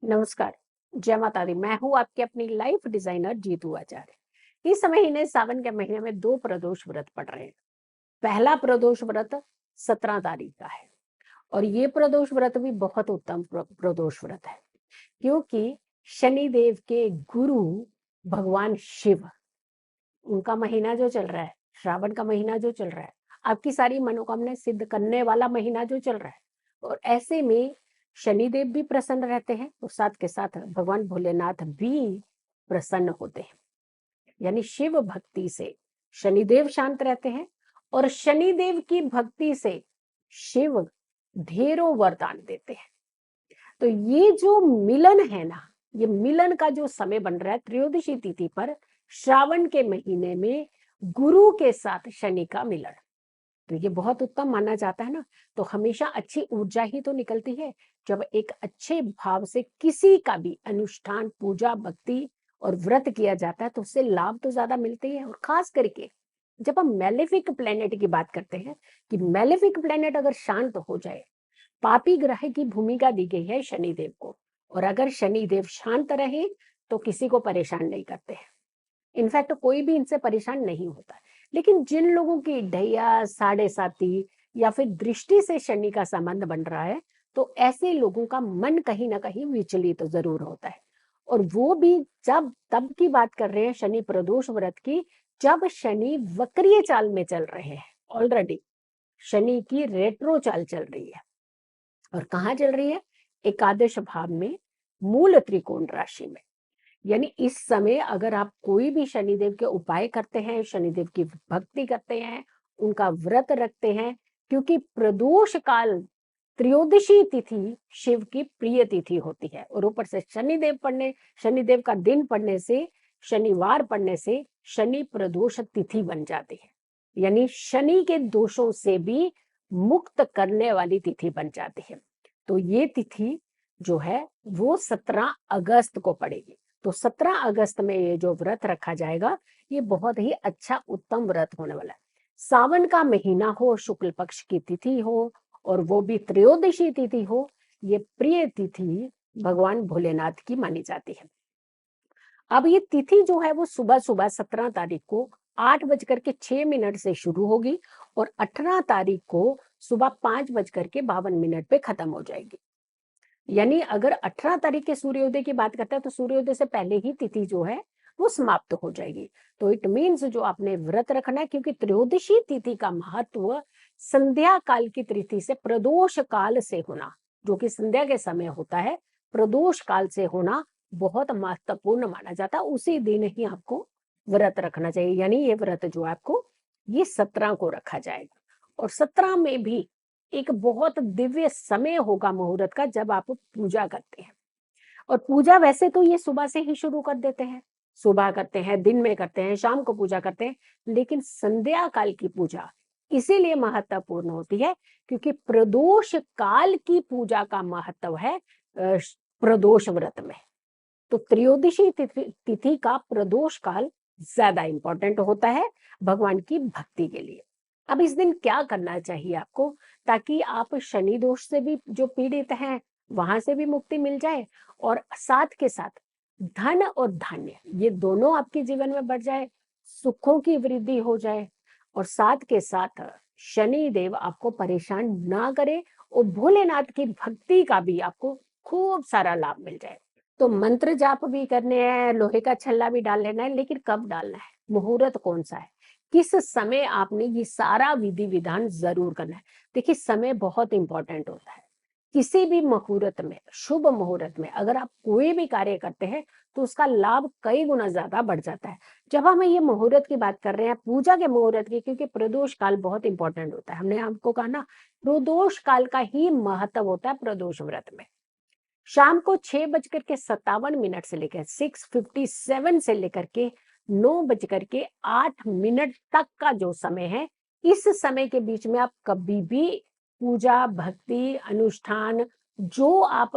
नमस्कार। जय माता दी। मैं हूँ आपकी अपनी लाइफ डिजाइनर जीतू आचार्य। इस महीने सावन के महीने में दो प्रदोष व्रत पड़ रहे हैं। पहला प्रदोष व्रत 17 तारीख का है और ये प्रदोष व्रत भी बहुत उत्तम प्रदोष व्रत है, क्योंकि शनि देव के गुरु भगवान शिव, उनका महीना जो चल रहा है, श्रावण का महीना जो चल रहा है, आपकी सारी मनोकामनाएं सिद्ध करने वाला महीना जो चल रहा है, और ऐसे में शनिदेव भी प्रसन्न रहते हैं और साथ के साथ भगवान भोलेनाथ भी प्रसन्न होते हैं। यानी शिव भक्ति से शनिदेव शांत रहते हैं और शनिदेव की भक्ति से शिव ढेरों वरदान देते हैं। तो ये जो मिलन है ना, ये मिलन का जो समय बन रहा है त्रयोदशी तिथि पर श्रावण के महीने में गुरु के साथ शनि का मिलन, तो ये बहुत उत्तम माना जाता है ना। तो हमेशा अच्छी ऊर्जा ही तो निकलती है जब एक अच्छे भाव से किसी का भी अनुष्ठान, पूजा, भक्ति और व्रत किया जाता है, तो उससे लाभ तो ज्यादा मिलते हैं। और खास करके जब हम मेलेफिक प्लेनेट की बात करते हैं कि मेलेफिक प्लेनेट अगर शांत हो जाए, पापी ग्रह की भूमिका दी गई है शनिदेव को, और अगर शनिदेव शांत रहे तो किसी को परेशान नहीं करते हैं। इनफैक्ट कोई भी इनसे परेशान नहीं होता है। लेकिन जिन लोगों की ढैया, साढ़े साती या फिर दृष्टि से शनि का संबंध बन रहा है, तो ऐसे लोगों का मन कहीं ना कहीं विचलित तो जरूर होता है। और वो भी जब तब की बात कर रहे हैं शनि प्रदोष व्रत की, जब शनि वक्रीय चाल में चल रहे हैं। ऑलरेडी शनि की रेट्रो चाल चल रही है, और कहाँ चल रही है? एकादश भाव में, मूल त्रिकोण राशि में। यानी इस समय अगर आप कोई भी शनिदेव के उपाय करते हैं, शनिदेव की भक्ति करते हैं, उनका व्रत रखते हैं, क्योंकि प्रदोष काल त्रयोदशी तिथि शिव की प्रिय तिथि होती है, और ऊपर से शनिदेव का दिन पड़ने से, शनिवार पड़ने से शनि प्रदोष तिथि बन जाती है। यानी शनि के दोषों से भी मुक्त करने वाली तिथि बन जाती है। तो ये तिथि जो है वो 17 अगस्त को पड़ेगी। तो 17 अगस्त में ये जो व्रत रखा जाएगा, ये बहुत ही अच्छा उत्तम व्रत होने वाला है। सावन का महीना हो, शुक्ल पक्ष की तिथि हो, और वो भी त्रयोदशी तिथि हो, ये प्रिय तिथि भगवान भोलेनाथ की मानी जाती है। अब ये तिथि जो है वो सुबह सुबह 17 तारीख को 8:06 से शुरू होगी और 18 तारीख को सुबह 5:52 पे खत्म हो जाएगी। यानी अगर 18 तारीख के सूर्योदय की बात करते हैं तो सूर्योदय से पहले ही तिथि जो है वो समाप्त हो जाएगी। तो इट मीन्स जो आपने व्रत रखना है, क्योंकि त्रयोदशी तिथि का महत्व संध्या काल की तिथि से प्रदोष काल से होना, जो कि संध्या के समय होता है, प्रदोष काल से होना बहुत महत्वपूर्ण माना जाता है। उसी दिन ही आपको व्रत रखना चाहिए। यानी ये व्रत जो आपको ये 17 को रखा जाएगा, और 17 में भी एक बहुत दिव्य समय होगा मुहूर्त का, जब आप पूजा करते हैं। और पूजा वैसे तो ये सुबह से ही शुरू कर देते हैं, सुबह करते हैं, दिन में करते हैं, शाम को पूजा करते हैं, लेकिन संध्या काल की पूजा इसीलिए महत्वपूर्ण होती है क्योंकि प्रदोष काल की पूजा का महत्व है प्रदोष व्रत में। तो त्रयोदशी तिथि का प्रदोष काल ज्यादा इंपॉर्टेंट होता है भगवान की भक्ति के लिए। अब इस दिन क्या करना चाहिए आपको, ताकि आप शनि दोष से भी जो पीड़ित हैं वहां से भी मुक्ति मिल जाए, और साथ के साथ धन और धान्य ये दोनों आपके जीवन में बढ़ जाए, सुखों की वृद्धि हो जाए, और साथ के साथ शनि देव आपको परेशान ना करे, और भोलेनाथ की भक्ति का भी आपको खूब सारा लाभ मिल जाए। तो मंत्र जाप भी करने हैं, लोहे का छल्ला भी डाल लेना है, लेकिन कब डालना है, मुहूर्त कौन सा है, किस समय आपने ये सारा विधि विधान जरूर करना है। देखिए समय बहुत इंपॉर्टेंट होता है। किसी भी मुहूर्त में, शुभ मुहूर्त में अगर आप कोई भी कार्य करते हैं तो उसका लाभ कई गुना ज्यादा बढ़ जाता है। जब हम ये मुहूर्त की बात कर रहे हैं, पूजा के मुहूर्त की, क्योंकि प्रदोष काल बहुत इंपॉर्टेंट होता है, हमने आपको कहा ना, प्रदोष काल का ही महत्व होता है प्रदोष व्रत में। शाम को 6:57 से लेकर 6:57 से लेकर के 9:08 तक का जो समय है, इस समय के बीच में आप कभी भी पूजा, भक्ति, अनुष्ठान, जो आप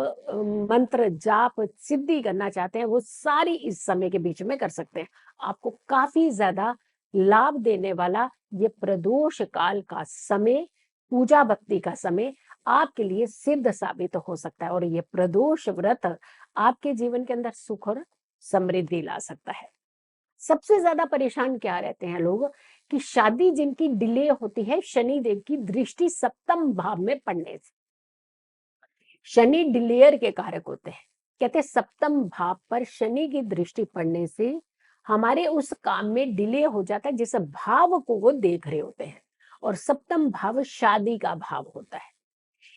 मंत्र जाप सिद्धि करना चाहते हैं, वो सारी इस समय के बीच में कर सकते हैं। आपको काफी ज्यादा लाभ देने वाला ये प्रदोष काल का समय, पूजा भक्ति का समय आपके लिए सिद्ध साबित हो सकता है और ये प्रदोष व्रत आपके जीवन के अंदर सुख और समृद्धि ला सकता है। सबसे ज्यादा परेशान क्या रहते हैं लोग कि शादी जिनकी डिले होती है शनि देव की दृष्टि सप्तम भाव में पड़ने से। शनि डिलेयर के कारक होते हैं। कहते हैं सप्तम भाव पर शनि की दृष्टि पड़ने से हमारे उस काम में डिले हो जाता है जिस भाव को वो देख रहे होते हैं, और सप्तम भाव शादी का भाव होता है।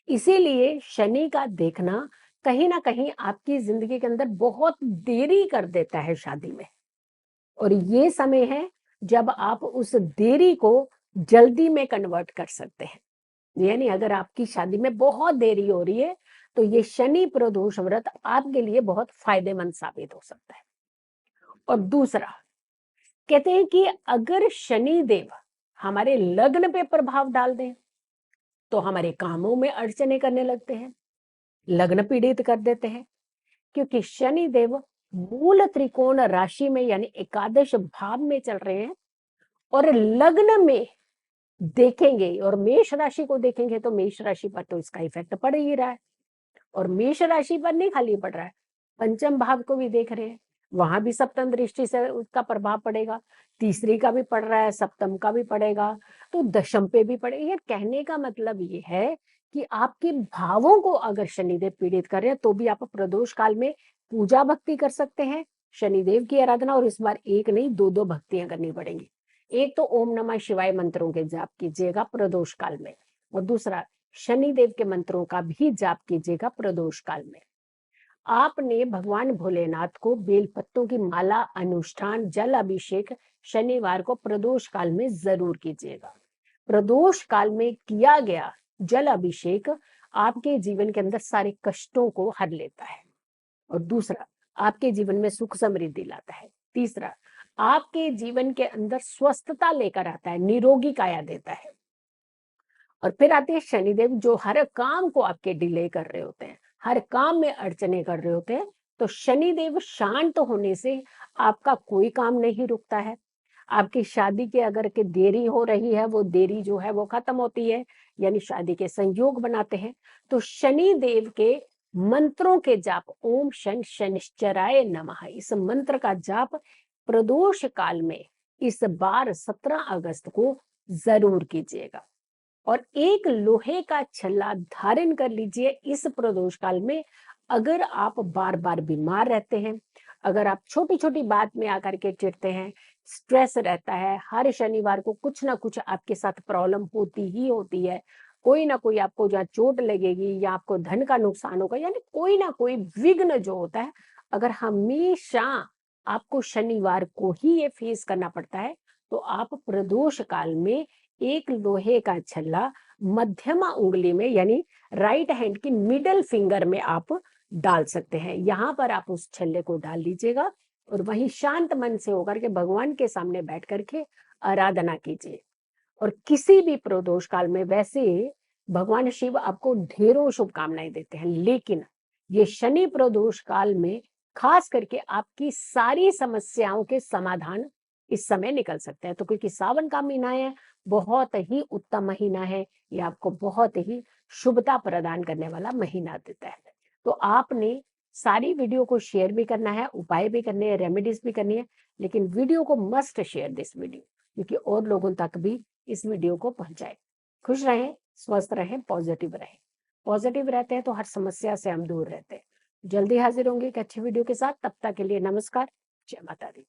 इसीलिए शनि का देखना कहीं ना कहीं आपकी जिंदगी के अंदर बहुत देरी कर देता है शादी में। और ये समय है जब आप उस देरी को जल्दी में कन्वर्ट कर सकते हैं। यानी अगर आपकी शादी में बहुत देरी हो रही है तो ये शनि प्रदोष व्रत आपके लिए बहुत फायदेमंद साबित हो सकता है। और दूसरा, कहते हैं कि अगर शनि देव हमारे लग्न पे प्रभाव डाल दें तो हमारे कामों में अड़चने करने लगते हैं, लग्न पीड़ित कर देते हैं, क्योंकि शनि देव मूल त्रिकोण राशि में यानी एकादश भाव में चल रहे हैं और लग्न में देखेंगे और मेष राशि को देखेंगे तो मेष राशि पर तो इसका इफेक्ट पड़ ही रहा है। और मेष राशि पर नहीं खाली पड़ रहा है, पंचम भाव को भी देख रहे हैं, वहां भी सप्तम दृष्टि से उसका प्रभाव पड़ेगा, तीसरी का भी पड़ रहा है, सप्तम का भी पड़ेगा, तो दशम पे भी पड़ेगा। ये कहने का मतलब ये है कि आपके भावों को अगर शनिदेव पीड़ित कर रहे हैं तो भी आप प्रदोष काल में पूजा भक्ति कर सकते हैं, शनिदेव की आराधना। और इस बार एक नहीं दो दो भक्तियां करनी पड़ेंगी। एक तो ओम नमः शिवाय मंत्रों के जाप कीजिएगा प्रदोष काल में, और दूसरा शनिदेव के मंत्रों का भी जाप कीजिएगा प्रदोष काल में। आपने भगवान भोलेनाथ को बेलपत्तों की माला, अनुष्ठान, जल अभिषेक शनिवार को प्रदोष काल में जरूर कीजिएगा। प्रदोष काल में किया गया जल अभिषेक आपके जीवन के अंदर सारे कष्टों को हर लेता है, और दूसरा आपके जीवन में सुख समृद्धि लाता है, तीसरा आपके जीवन के अंदर स्वस्थता लेकर आता है, निरोगी काया देता है। और फिर आते हैं शनिदेव जो हर काम को आपके डिले कर रहे होते हैं, हर काम में अड़चने कर रहे होते हैं। तो शनिदेव शांत होने से आपका कोई काम नहीं रुकता है। आपकी शादी के अगर के देरी हो रही है, वो देरी जो है वो खत्म होती है, यानी शादी के संयोग बनाते हैं। तो शनि देव के मंत्रों के जाप, ओम शन शनिश्चराय नमः, इस मंत्र का जाप प्रदोष काल में इस बार 17 अगस्त को जरूर कीजिएगा। और एक लोहे का छल्ला धारण कर लीजिए इस प्रदोष काल में। अगर आप बार बार बीमार रहते हैं, अगर आप छोटी छोटी बात में आकर के चिढ़ते हैं, स्ट्रेस रहता है, हर शनिवार को कुछ ना कुछ आपके साथ प्रॉब्लम होती ही होती है, कोई ना कोई आपको जहाँ चोट लगेगी या आपको धन का नुकसान होगा, यानी कोई ना कोई विघ्न जो होता है, अगर हमेशा आपको शनिवार को ही ये फेस करना पड़ता है, तो आप प्रदोष काल में एक लोहे का छल्ला मध्यमा उंगली में यानी राइट हैंड की मिडल फिंगर में आप डाल सकते हैं। यहाँ पर आप उस छल्ले को डाल लीजिएगा और वहीं शांत मन से होकर के भगवान के सामने बैठ करके आराधना कीजिए। और किसी भी प्रदोष काल में वैसे भगवान शिव आपको ढेरों शुभकामनाएं देते हैं, लेकिन ये शनि प्रदोष काल में खास करके आपकी सारी समस्याओं के समाधान इस समय निकल सकते हैं। तो क्योंकि सावन का महीना है, बहुत ही उत्तम महीना है, ये आपको बहुत ही शुभता प्रदान करने वाला महीना देता है। तो आपने सारी वीडियो को शेयर भी करना है, उपाय भी करने हैं, रेमेडीज भी करनी है, लेकिन वीडियो को मस्ट शेयर दिस वीडियो, क्योंकि और लोगों तक भी इस वीडियो को पहुंचाए। खुश रहें, स्वस्थ रहें, पॉजिटिव रहें। पॉजिटिव रहते हैं तो हर समस्या से हम दूर रहते हैं। जल्दी हाजिर होंगे एक अच्छी वीडियो के साथ, तब तक के लिए नमस्कार, जय माता दी।